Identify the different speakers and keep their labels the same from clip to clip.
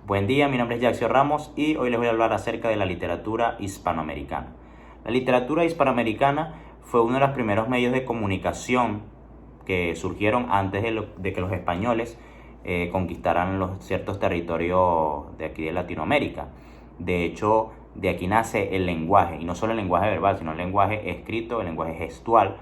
Speaker 1: Buen día, mi nombre es Jackson Ramos y hoy les voy a hablar acerca de la literatura hispanoamericana. La literatura hispanoamericana fue uno de los primeros medios de comunicación que surgieron antes de que los españoles conquistaran los ciertos territorios de aquí de Latinoamérica. De hecho, de aquí nace el lenguaje, y no solo el lenguaje verbal, sino el lenguaje escrito, el lenguaje gestual,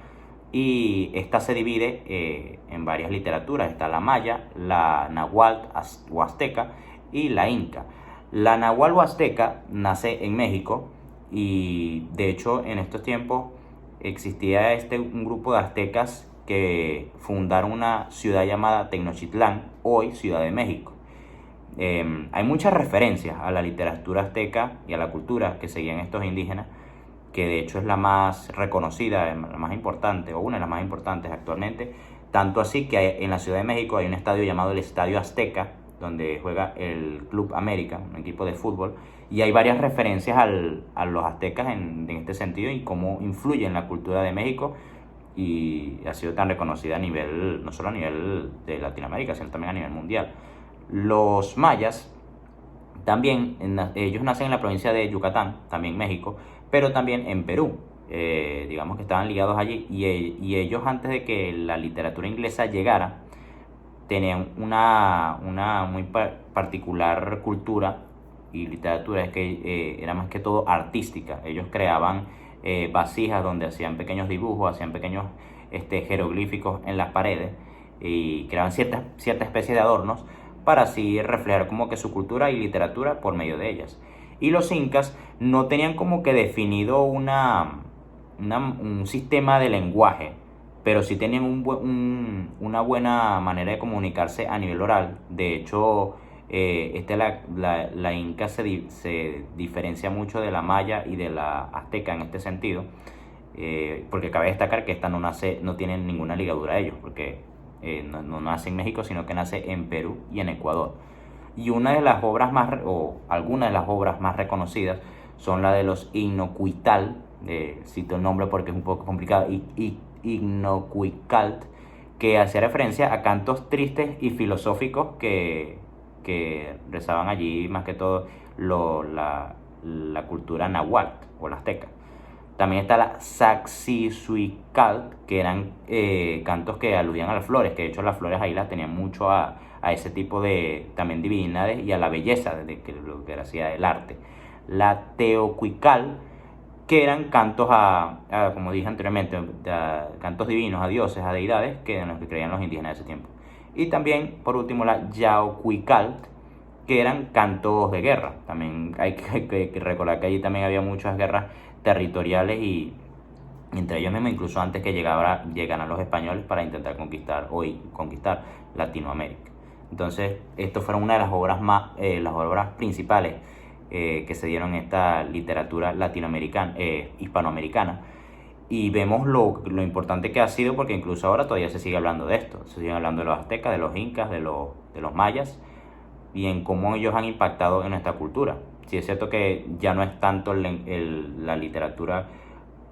Speaker 1: y esta se divide en varias literaturas. Está la maya, la náhuatl o azteca y la inca. La náhuatl o azteca nace en México y de hecho en estos tiempos existía un grupo de aztecas que fundaron una ciudad llamada Tenochtitlán, hoy Ciudad de México. Hay muchas referencias a la literatura azteca y a la cultura que seguían estos indígenas, que de hecho es la más reconocida, la más importante, o una de las más importantes actualmente. Tanto así que en la Ciudad de México hay un estadio llamado el Estadio Azteca, donde juega el Club América, un equipo de fútbol, y hay varias referencias a los aztecas en este sentido y cómo influye en la cultura de México, y ha sido tan reconocida a nivel, no solo a nivel de Latinoamérica, sino también a nivel mundial. Los mayas también, ellos nacen en la provincia de Yucatán, también México, pero también en Perú. Digamos que estaban ligados allí y ellos, antes de que la literatura inglesa llegara, tenían una muy particular cultura y literatura. Es que era más que todo artística. Ellos creaban vasijas donde hacían pequeños dibujos, hacían pequeños jeroglíficos en las paredes y creaban cierta especie de adornos para así reflejar como que su cultura y literatura por medio de ellas. Y los incas no tenían como que definido un sistema de lenguaje, pero sí tenían una buena manera de comunicarse a nivel oral. De hecho, la inca se diferencia mucho de la maya y de la azteca en este sentido, porque cabe destacar que esta no tiene ninguna ligadura a ellos, porque no nace en México, sino que nace en Perú y en Ecuador. Y una de las obras o algunas de las obras más reconocidas son la de los Inocuitl, cito el nombre porque es un poco complicado, Inocuicalt, que hacía referencia a cantos tristes y filosóficos que rezaban allí más que todo la cultura náhuatl o la azteca. También está la Saxisuicalt, que eran cantos que aludían a las flores, que de hecho las flores ahí las tenían mucho a ese tipo de también divinidades y a la belleza de lo que hacía el arte. La Teocuical, que eran cantos como dije anteriormente, cantos divinos a dioses, a deidades, en los que creían los indígenas de ese tiempo. Y también, por último, la Yaocuicalt, que eran cantos de guerra. También hay que recordar que allí también había muchas guerras territoriales y entre ellos mismos, incluso antes que llegaran los españoles para intentar conquistar Latinoamérica. Entonces, esto fueron una de las obras las obras principales que se dieron en esta literatura latinoamericana, hispanoamericana. Y vemos lo importante que ha sido, porque incluso ahora todavía se sigue hablando de esto. Se sigue hablando de los aztecas, de los incas, de los mayas, y en cómo ellos han impactado en nuestra cultura. Sí es cierto que ya no es tanto la literatura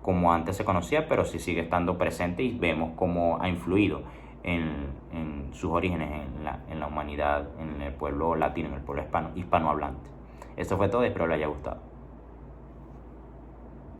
Speaker 1: como antes se conocía, pero sí sigue estando presente y vemos cómo ha influido en sus orígenes, en la humanidad, en el pueblo latino, en el pueblo hispanohablante. Eso fue todo, espero les haya gustado.